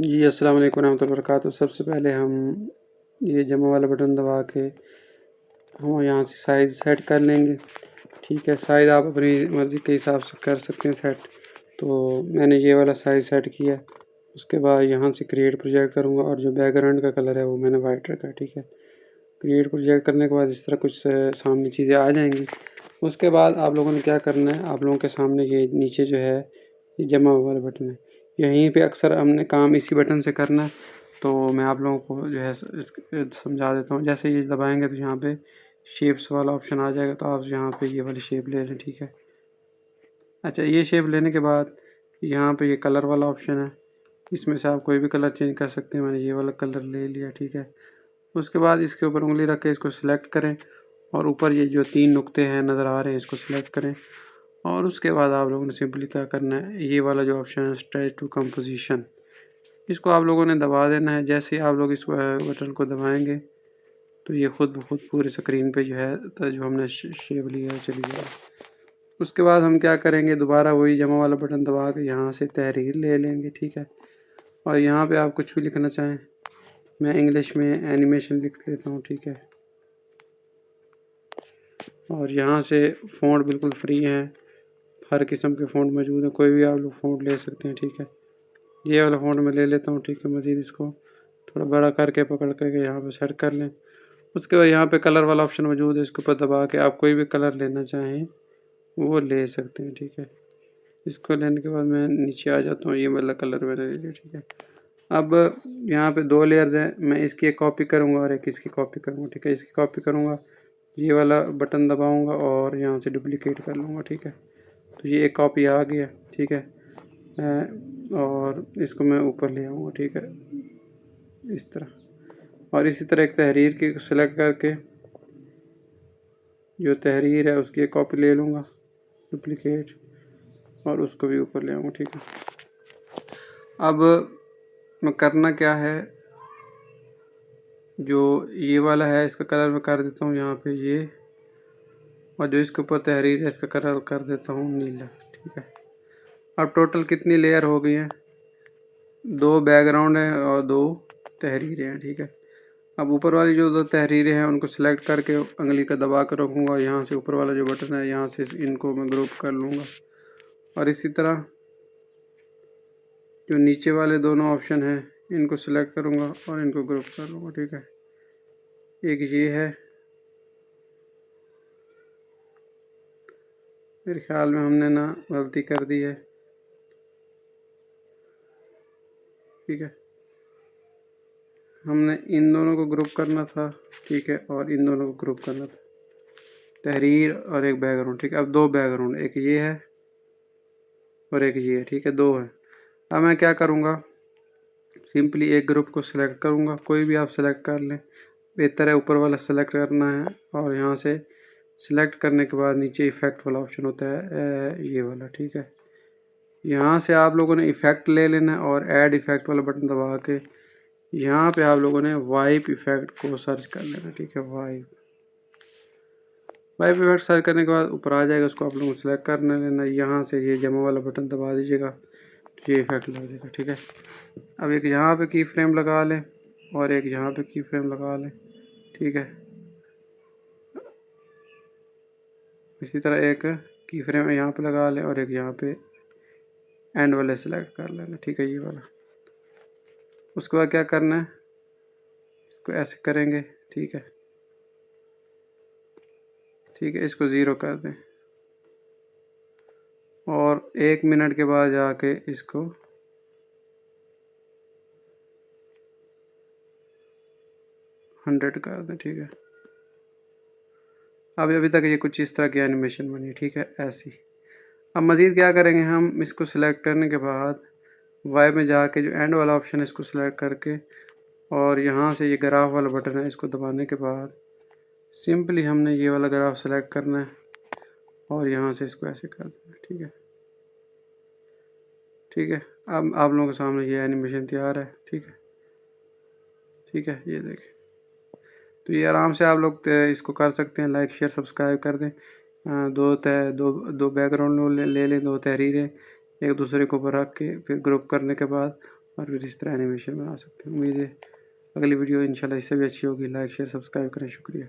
जी अस्सलाम वालेकुम रहमतुल्लाहि व बरकातहू। सबसे पहले हम ये जमा वाला बटन दबा के हम यहाँ से साइज़ सेट कर लेंगे। ठीक है, साइज़ आप अपनी मर्ज़ी के हिसाब से कर सकते हैं सेट। तो मैंने ये वाला साइज़ सेट किया। उसके बाद यहाँ से क्रिएट प्रोजेक्ट करूँगा और जो बैकग्राउंड का कलर है वो मैंने वाइट रखा है। ठीक है, क्रिएट प्रोजेक्ट करने के बाद इस तरह कुछ सामने चीज़ें आ जाएंगी। उसके बाद आप लोगों ने क्या करना है, आप लोगों के सामने ये नीचे जो है ये जमा वाला बटन है, यहीं पे अक्सर हमने काम इसी बटन से करना है। तो मैं आप लोगों को जो है समझा देता हूँ। जैसे ये दबाएंगे तो यहाँ पे शेप्स वाला ऑप्शन आ जाएगा, तो आप यहाँ पे ये वाली शेप ले लें। ठीक है, अच्छा ये शेप लेने के बाद यहाँ पे ये कलर वाला ऑप्शन है, इसमें से आप कोई भी कलर चेंज कर सकते हैं। मैंने ये वाला कलर ले लिया। ठीक है, उसके बाद इसके ऊपर उंगली रख के इसको सिलेक्ट करें और ऊपर ये जो 3 नुक्ते हैं नज़र आ रहे हैं इसको सिलेक्ट करें। और उसके बाद आप लोगों ने सिंपली क्या करना है, ये वाला जो ऑप्शन है स्ट्रेच टू कंपोजिशन, इसको आप लोगों ने दबा देना है। जैसे ही आप लोग इस बटन को दबाएंगे तो ये खुद ब खुद पूरी स्क्रीन पे जो है तो जो हमने शेप लिया है चली जाएगी। उसके बाद हम क्या करेंगे, दोबारा वही जमा वाला बटन दबा के यहाँ से तहरीर ले लेंगे। ठीक है, और यहाँ पे आप कुछ भी लिखना चाहें, मैं इंग्लिश में एनिमेशन लिख लेता हूँ। ठीक है, और यहाँ से फ़ॉन्ट बिल्कुल फ्री है, हर किस्म के फ़ॉन्ट मौजूद हैं, कोई भी आप लोग फ़ॉन्ट ले सकते हैं। ठीक है, ये वाला फ़ॉन्ट मैं ले लेता हूँ। ठीक है, मज़ीद इसको थोड़ा बड़ा करके पकड़ करके यहाँ पे सेट कर लें। उसके बाद यहाँ पे कलर वाला ऑप्शन मौजूद है, इसके ऊपर दबा के आप कोई भी कलर लेना चाहें वो ले सकते हैं। ठीक है, इसको लेने के बाद मैं नीचे आ जाता हूँ, ये वाला कलर मैंने ले लिया। ठीक है, अब यहाँ पे 2 लेयर्स हैं, मैं इसकी एक कॉपी करूँगा और एक इसकी कॉपी करूँगा। ठीक है, इसकी कॉपी करूँगा, ये वाला बटन दबाऊँगा और यहाँ से डुप्लीकेट कर लूँगा। ठीक है, तो ये एक कॉपी आ गया। ठीक है, और इसको मैं ऊपर ले आऊँगा। ठीक है, इस तरह, और इसी तरह एक तहरीर की सेलेक्ट करके जो तहरीर है उसकी एक कॉपी ले लूँगा डुप्लीकेट और उसको भी ऊपर ले आऊँगा। ठीक है, अब मैं करना क्या है, जो ये वाला है इसका कलर मैं कर देता हूँ यहाँ पे ये, और जो इसके ऊपर तहरीर है इसका कलर कर देता हूँ नीला। ठीक है, अब टोटल कितनी लेयर हो गई हैं, 2 बैकग्राउंड हैं और 2 तहरीरें हैं। ठीक है, अब ऊपर वाली जो 2 तहरीरें हैं उनको सिलेक्ट करके उंगली का दबा कर रखूँगा, यहाँ से ऊपर वाला जो बटन है यहाँ से इनको मैं ग्रुप कर लूँगा। और इसी तरह जो नीचे वाले दोनों ऑप्शन हैं इनको सिलेक्ट करूँगा और इनको ग्रुप कर लूँगा। ठीक है, एक ये है, मेरे ख्याल में हमने ना गलती कर दी है। ठीक है, हमने इन दोनों को ग्रुप करना था। ठीक है, और इन दोनों को ग्रुप करना था, तहरीर और एक बैकग्राउंड। ठीक है, अब 2 बैकग्राउंड, एक ये है और एक ये है। ठीक है, 2 है। अब मैं क्या करूँगा, सिंपली एक ग्रुप को सिलेक्ट करूँगा, कोई भी आप सिलेक्ट कर लें, बेहतर है ऊपर वाला सेलेक्ट करना है। और यहाँ से सिलेक्ट करने के बाद नीचे इफ़ेक्ट वाला ऑप्शन होता है ये वाला। ठीक है, यहाँ से आप लोगों ने इफ़ेक्ट ले लेना है और ऐड इफ़ेक्ट वाला बटन दबा के यहाँ पे आप लोगों ने वाइप इफ़ेक्ट को सर्च कर लेना। ठीक है, वाइप इफ़ेक्ट सर्च करने के बाद ऊपर आ जाएगा, उसको आप लोगों को सिलेक्ट करने लेना, यहाँ से ये जमा वाला बटन दबा दीजिएगा तो ये इफ़ेक्ट लग जाएगा। ठीक है, अब एक यहाँ पे की फ्रेम लगा लें और एक यहाँ पे की फ्रेम लगा लें। ठीक है, इसी तरह एक की फ्रेम यहाँ पे लगा लें और एक यहाँ पे एंड वाले सेलेक्ट कर लेना। ठीक है, ये वाला। उसके बाद क्या करना है, इसको ऐसे करेंगे। ठीक है, ठीक है, इसको 0 कर दें और 1 मिनट के बाद जाके इसको 100 कर दें। ठीक है, अभी तक ये कुछ इस तरह की एनिमेशन बनी। ठीक है, ऐसी। अब मज़ीद क्या करेंगे, हम इसको सिलेक्ट करने के बाद वाई में जाके जो एंड वाला ऑप्शन है इसको सिलेक्ट करके और यहाँ से ये ग्राफ वाला बटन है इसको दबाने के बाद सिंपली हमने ये वाला ग्राफ सेलेक्ट करना है और यहाँ से इसको ऐसे कर देना। ठीक है, ठीक है, अब आप लोगों के सामने ये एनिमेशन तैयार है। ठीक है, ठीक है, ये देखें, तो ये आराम से आप लोग इसको कर सकते हैं। लाइक शेयर सब्सक्राइब कर दें। दो बैकग्राउंड ले लें, 2 तहरीरें एक दूसरे के ऊपर रख के फिर ग्रुप करने के बाद और फिर इस तरह एनिमेशन बना सकते हैं। उम्मीद है अगली वीडियो इंशाल्लाह इससे भी अच्छी होगी। लाइक शेयर सब्सक्राइब करें। शुक्रिया।